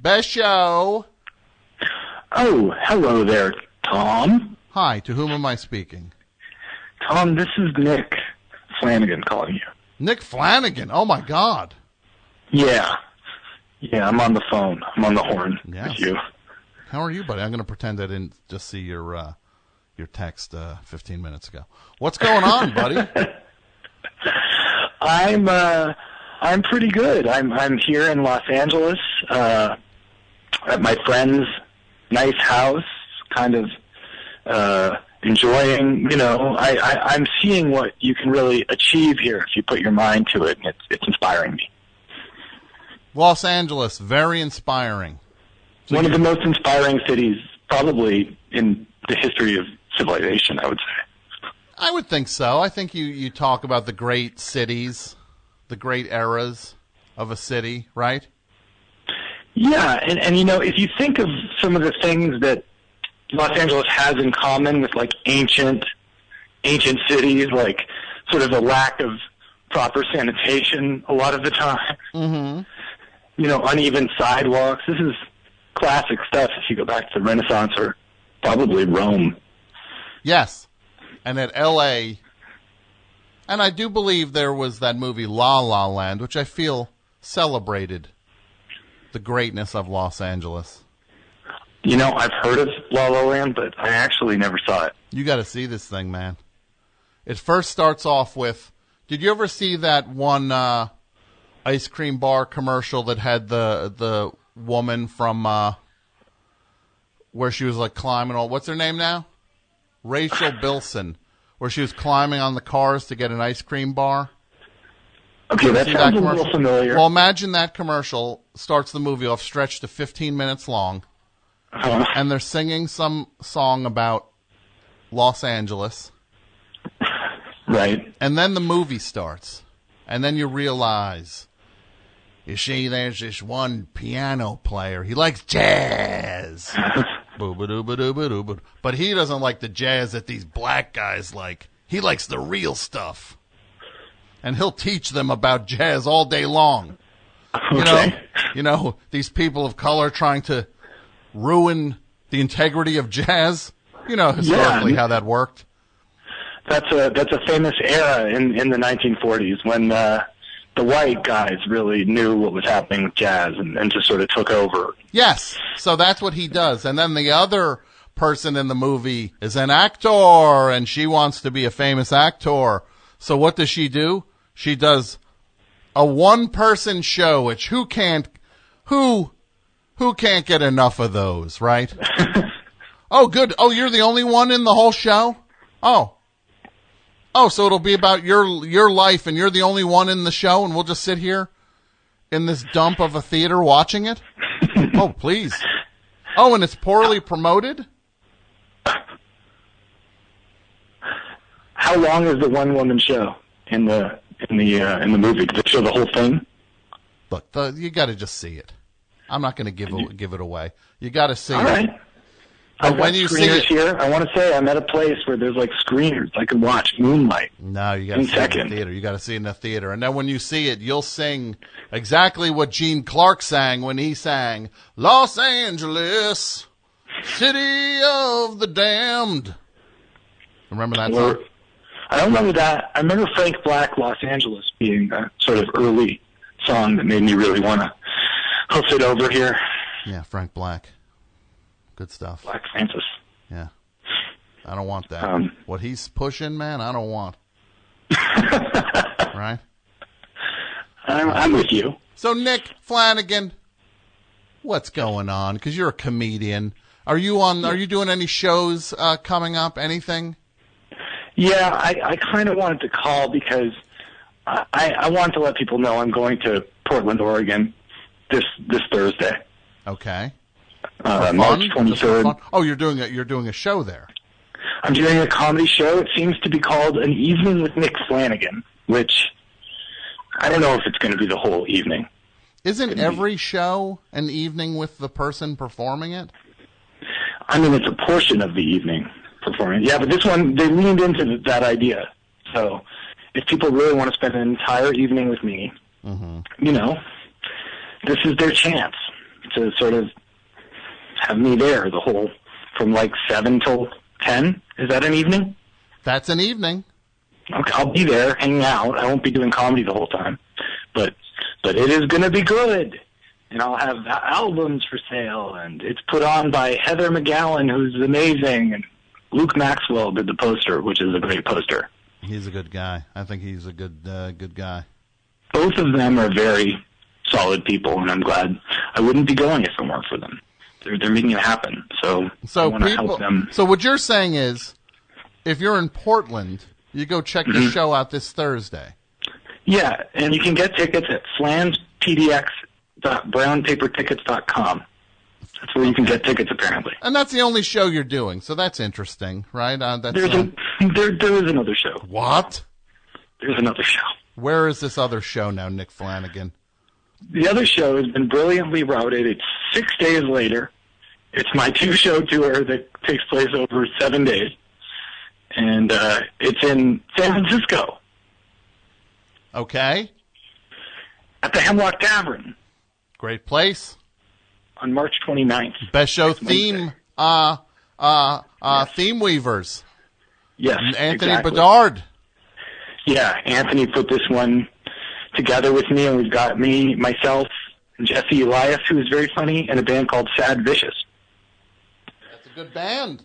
Best show. Oh, hello there, Tom. Hi, to whom am I speaking? Tom, this is Nick Flanagan calling you. Nick Flanagan. Oh, my God. Yeah. Yeah, I'm on the phone. I'm on the horn with you. How are you, buddy? I'm going to pretend I didn't just see your text 15 minutes ago. What's going on, buddy? I'm pretty good. I'm here in Los Angeles at my friend's nice house, kind of enjoying. You know, I'm seeing what you can really achieve here if you put your mind to it, and it's inspiring me. Los Angeles, very inspiring. So one of the most inspiring cities probably in the history of civilization, I would say. I would think so. I think you talk about the great cities, the great eras of a city, right? Yeah, and you know, if you think of some of the things that Los Angeles has in common with like ancient cities, like sort of a lack of proper sanitation a lot of the time. Mm-hmm. You know, uneven sidewalks. This is classic stuff if you go back to the Renaissance or probably Rome. Yes. And at L.A., and I do believe there was that movie La La Land, which I feel celebrated the greatness of Los Angeles. You know, I've heard of La La Land, but I actually never saw it. You got to see this thing, man. It first starts off with, did you ever see that one ice cream bar commercial that had the woman from where she was like climbing all, what's her name now? Rachel Bilson, where she was climbing on the cars to get an ice cream bar. Okay, that sounds a little familiar. Well, imagine that commercial starts the movie off, stretched to 15 minutes long, and they're singing some song about Los Angeles. Right. And then the movie starts, and then you realize, you see, there's this one piano player. He likes jazz. But he doesn't like the jazz that these black guys like. He likes the real stuff. And he'll teach them about jazz all day long. Okay. You know, these people of color trying to ruin the integrity of jazz. You know historically how that worked. That's a famous era in the 1940s when the white guys really knew what was happening with jazz and just sort of took over. Yes, so that's what he does. And then the other person in the movie is an actor, and she wants to be a famous actor. So what does she do? She does a one-person show, which who can't get enough of those, right? Oh, good. Oh, you're the only one in the whole show? Oh, so it'll be about your life, and you're the only one in the show, and we'll just sit here in this dump of a theater watching it? Oh, please. Oh, and it's poorly promoted? How long is the one-woman show in the movie? Does it show the whole thing? Look, you got to just see it. I'm not going to give it away. You got to see All it. Right. I've got screeners here. I want to say I'm at a place where there's like screeners. I can watch Moonlight. No, you got to see it in the theater. You got to see it in the theater. And then when you see it, you'll sing exactly what Gene Clark sang when he sang Los Angeles, City of the Damned. Remember that song? I don't remember that. I remember Frank Black, Los Angeles, being a sort of early song that made me really want to hoof it over here. Yeah, Frank Black. Good stuff. Black Francis. Yeah. I don't want that. What he's pushing, man, I don't want. Right? I'm with you. So, Nick Flanagan, what's going on? Because you're a comedian. Are you doing any shows coming up? Anything? Yeah, I kind of wanted to call because I wanted to let people know I'm going to Portland, Oregon this Thursday. Okay. March 23rd. Oh, you're doing a show there. I'm doing a comedy show. It seems to be called An Evening with Nick Flanagan, which I don't know if it's going to be the whole evening. Isn't every show an evening with the person performing it? I mean, it's a portion of the evening performing. Yeah, but this one, they leaned into that idea. So if people really want to spend an entire evening with me, you know, this is their chance. to sort of have me there from like 7 till 10. Is that an evening? That's an evening. Okay, I'll be there hanging out. I won't be doing comedy the whole time, but it is going to be good. And I'll have albums for sale, and it's put on by Heather McGowan, who's amazing, and Luke Maxwell did the poster, which is a great poster. He's a good guy. I think he's a good guy. Both of them are very solid people, and I'm glad. I wouldn't be going if it weren't for them. They're making it happen. So I want to help them. So what you're saying is, if you're in Portland, you go check the show out this Thursday. Yeah, and you can get tickets at flanspdx.brownpapertickets.com. That's where you can get tickets, apparently. And that's the only show you're doing, so that's interesting, right? There is another show. What? There's another show. Where is this other show now, Nick Flanagan? The other show has been brilliantly routed. It's 6 days later. It's my 2-show tour that takes place over 7 days. And it's in San Francisco. Okay. At the Hemlock Tavern. Great place. On March 29th. Best show theme theme weavers. Yes, Anthony exactly. Bedard. Yeah, Anthony put this one together with me, and we've got me, myself, and Jesse Elias, who is very funny, and a band called Sad Vicious. That's a good band.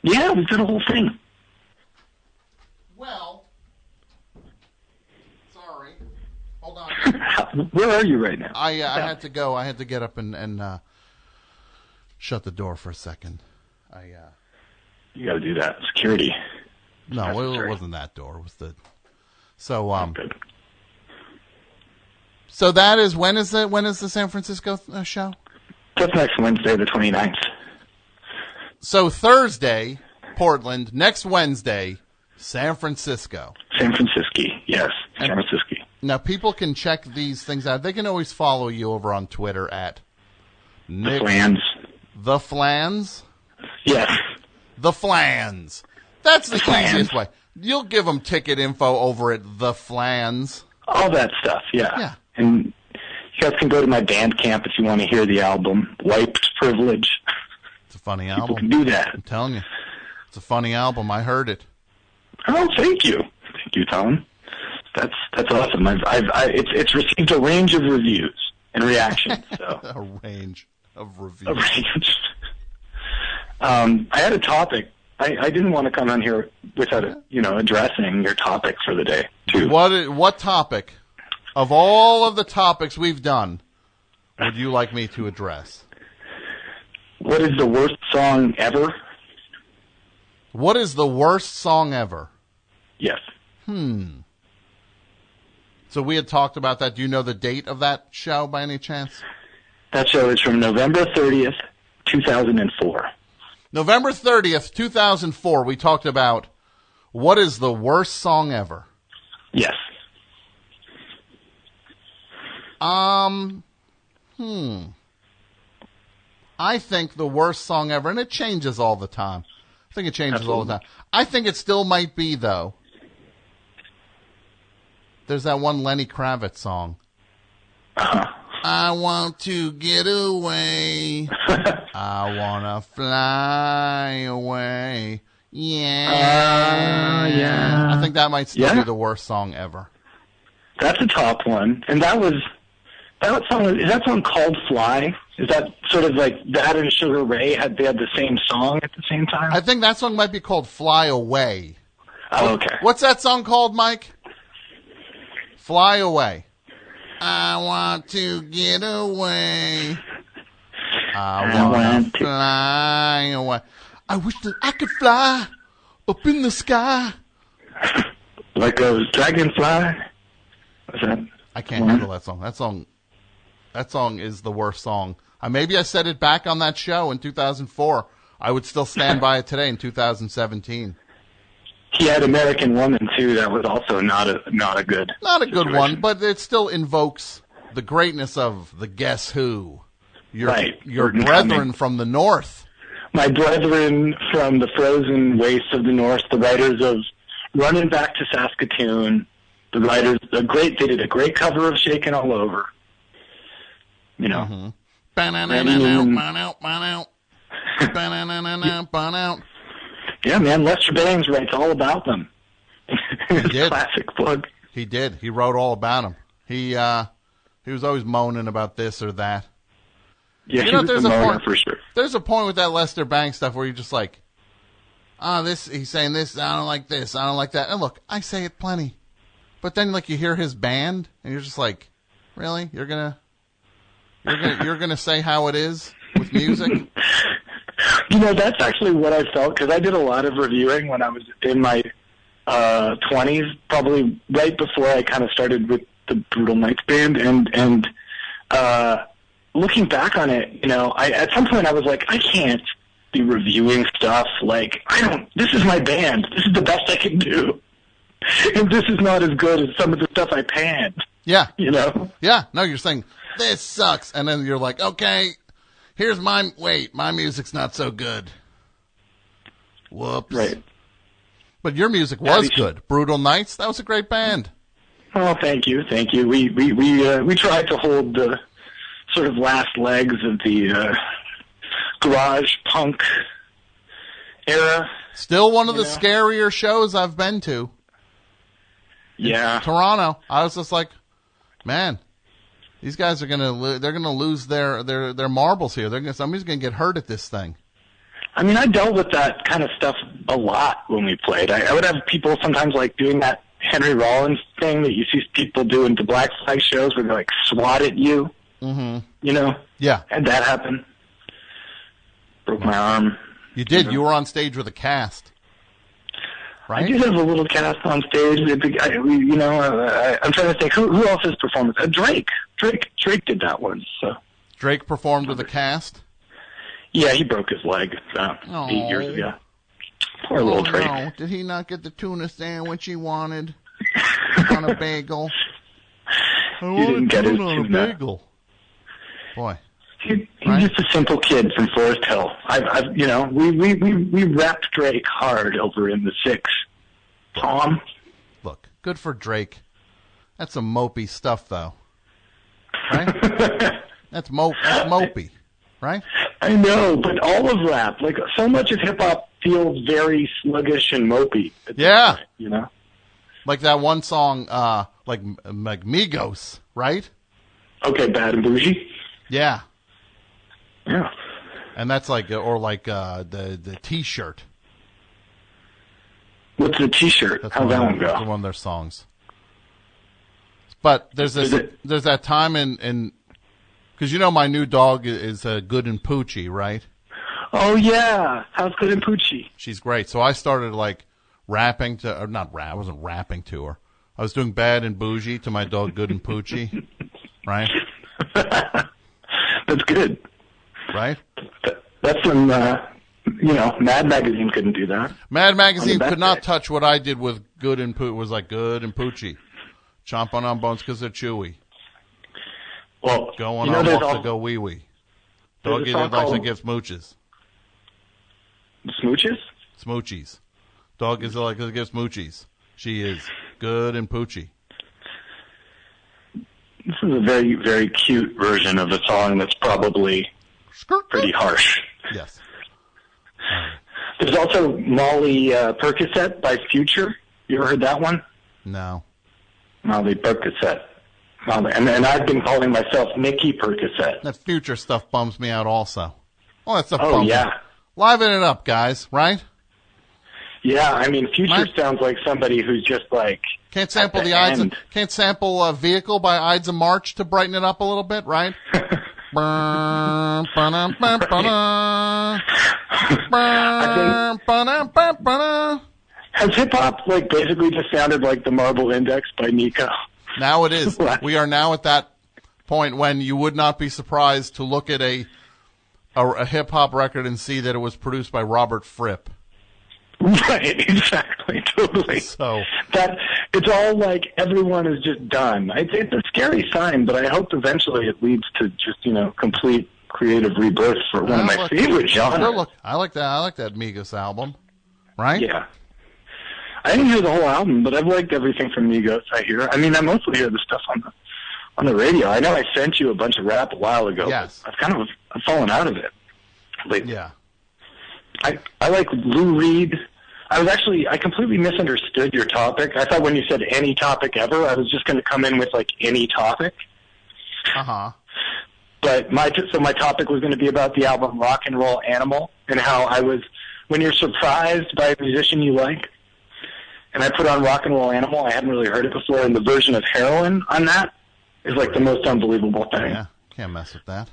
Yeah, we did a whole thing. Well, sorry. Hold on. Where are you right now? I had to go. I had to get up and shut the door for a second. You got to do that. Security. No, it wasn't that door. It was the. So Good. So that is when is the San Francisco show? That's next Wednesday, the 29th. So Thursday, Portland. Next Wednesday, San Francisco. San Francisco, yes. San Francisco. Now, people can check these things out. They can always follow you over on Twitter at The Flans. The Flans? Yes. The Flans. That's the Flans. easiest way. You'll give them ticket info over at The Flans. All that stuff, yeah. Yeah. And you guys can go to my Bandcamp if you want to hear the album, Wiped Privilege. It's a funny People album. can do that. I'm telling you. It's a funny album. I heard it. Oh, thank you. Thank you, Tom. That's awesome. It's received a range of reviews and reactions. So. A range of reviews. A range. I had a topic. I didn't want to come on here without addressing your topic for the day too. What topic of all of the topics we've done would you like me to address? What is the worst song ever? What is the worst song ever? Yes. So we had talked about that. Do you know the date of that show by any chance? That show is from November 30th, 2004. November 30th, 2004, we talked about what is the worst song ever. Yes. I think the worst song ever, and it changes all the time. I think it changes all the time. I think it still might be, though. There's that one Lenny Kravitz song. I want to get away. I want to fly away. Yeah. Yeah. I think that might still be the worst song ever. That's a top one. And that song called Fly? Is that sort of like that and Sugar Ray they had the same song at the same time? I think that song might be called Fly Away. Oh, okay. What's that song called, Mike? Fly Away. I want to get away. I want to fly away. I wish that I could fly up in the sky. Like a dragonfly? What's that? I can't handle that song. That song is the worst song. Maybe I said it back on that show in 2004. I would still stand by it today in 2017. He had American Woman too. That was also not a good good one, but it still invokes the greatness of the Guess Who, your brethren from the North. My brethren from the frozen wastes of the North, the writers of Running Back to Saskatoon. The writers, they did a great cover of Shakin' All Over. You know. Mm-hmm. Yeah, man, Lester Bangs writes all about them. He did. Classic plug. He did. He wrote all about them. He was always moaning about this or that. Yeah, he was the moaner for sure. There's a point with that Lester Bangs stuff where you're just like, he's saying this, I don't like this, I don't like that. And look, I say it plenty. But then like you hear his band and you're just like, really? You're gonna say how it is with music? You know, that's actually what I felt, because I did a lot of reviewing when I was in my 20s, probably right before I kind of started with the Brutal Knights band, and looking back on it, you know, at some point I was like, I can't be reviewing stuff like, this is my band, this is the best I can do, and this is not as good as some of the stuff I panned. Yeah. You know? Yeah. No, you're saying, this sucks, and then you're like, okay, here's my music's not so good. Whoops. Right. But your music was good. Brutal Knights, that was a great band. Oh, thank you. We tried to hold the sort of last legs of the garage punk era. Still one of the scarier shows I've been to. Yeah. In Toronto. I was just like, man, these guys are gonna lose their marbles here. Somebody's gonna get hurt at this thing. I mean, I dealt with that kind of stuff a lot when we played. I would have people sometimes like doing that Henry Rollins thing that you see people do into Black Flag shows where they like swat at you. Mm-hmm. You know? Yeah. Had that happen. Broke my arm. You did. You were on stage with a cast. Right? I did have a little cast on stage. I'm trying to think who else has performed. Drake did that one. So Drake performed with a cast. Yeah, he broke his leg about 8 years ago. Poor little Drake. No. Did he not get the tuna sandwich he wanted on a bagel? He didn't get his tuna on a bagel. Boy. He's just a simple kid from Forest Hill. We rapped Drake hard over in the 6. Tom? Look, good for Drake. That's some mopey stuff, though. Right? That's mopey, right? I know, but all of rap, like so much of hip-hop feels very sluggish and mopey. Yeah. Point, you know? Like that one song, like Migos, right? Okay, Bad and Bougie? Yeah. Yeah. And that's like, or like the T-shirt. What's the T-shirt? How'd that one go? That's one of their songs. But there's that time in because you know my new dog is Good and Poochie, right? Oh yeah, how's Good and Poochie? She's great. So I started like rapping to, or not rap. I wasn't rapping to her. I was doing Bad and Bougie to my dog Good and Poochie, right? That's good. Right? That's when, Mad Magazine couldn't do that. Mad Magazine could not touch what I did with Good and Poochie. It was like Good and Poochie. Chomping on bones because they're chewy. Well, going on walks to go wee-wee. Doggy that likes to give smooches. Smooches? Smoochies. Dog is like to give smoochies. She is Good and Poochie. This is a very, very cute version of a song that's probably pretty harsh. Yes. There's also Molly Percocet by Future. You ever heard that one? No. Molly Percocet. And I've been calling myself Mickey Percocet. That Future stuff bums me out also. All that stuff bums me. Liven it up, guys, right? Yeah, I mean, Future sounds like somebody who's just like... Can't sample can't sample Vehicle by Ides of March to brighten it up a little bit, right? Has hip-hop like basically just sounded like the Marble Index by Nico? Now it is. We are now at that point when you would not be surprised to look at a hip-hop record and see that it was produced by Robert Fripp. Right, exactly, totally. So that it's all like everyone is just done. It's a scary sign, but I hope eventually it leads to just complete creative rebirth for one of my favorite genres. I like that. I like that Migos album. Right? Yeah. I didn't hear the whole album, but I've liked everything from Migos. I hear. I mean, I mostly hear the stuff on the radio. I know I sent you a bunch of rap a while ago. Yes. But I've fallen out of it lately. Yeah. I like Lou Reed. I completely misunderstood your topic. I thought when you said any topic ever, I was just going to come in with like any topic. Uh-huh. But my topic was going to be about the album Rock and Roll Animal and how when you're surprised by a musician you like, and I put on Rock and Roll Animal, I hadn't really heard it before, and the version of Heroin on that is like the most unbelievable thing. Yeah, can't mess with that.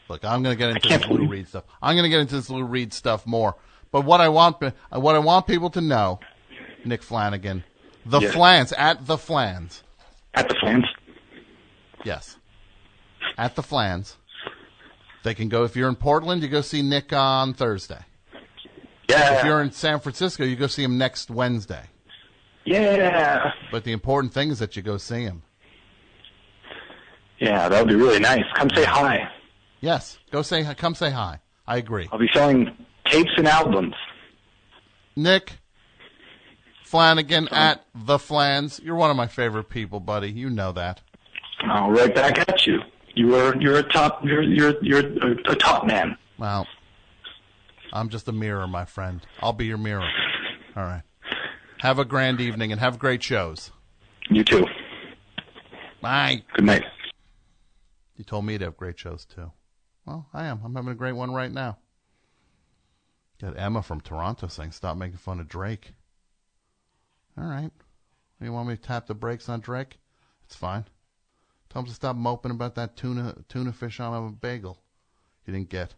Look, I'm going to get into this Lou Reed stuff. I'm going to get into this Lou Reed stuff more. But what I want people to know, Nick Flanagan, the Flans, at the Flans. At the Flans? Yes. At the Flans. They can go, if you're in Portland, you go see Nick on Thursday. Yeah. If you're in San Francisco, you go see him next Wednesday. Yeah. But the important thing is that you go see him. Yeah, that would be really nice. Come say hi. Yes. Come say hi. I agree. I'll be selling tapes and albums. Nick Flanagan at the Flans. You're one of my favorite people, buddy. You know that. I'll right back at you. You're a top man. Well, I'm just a mirror, my friend. I'll be your mirror. All right. Have a grand evening and have great shows. You too. Bye. Good night. You told me to have great shows too. Well, I am. I'm having a great one right now. Got Emma from Toronto saying, stop making fun of Drake. All right. You want me to tap the brakes on Drake? It's fine. Tell him to stop moping about that tuna fish on a bagel you didn't get.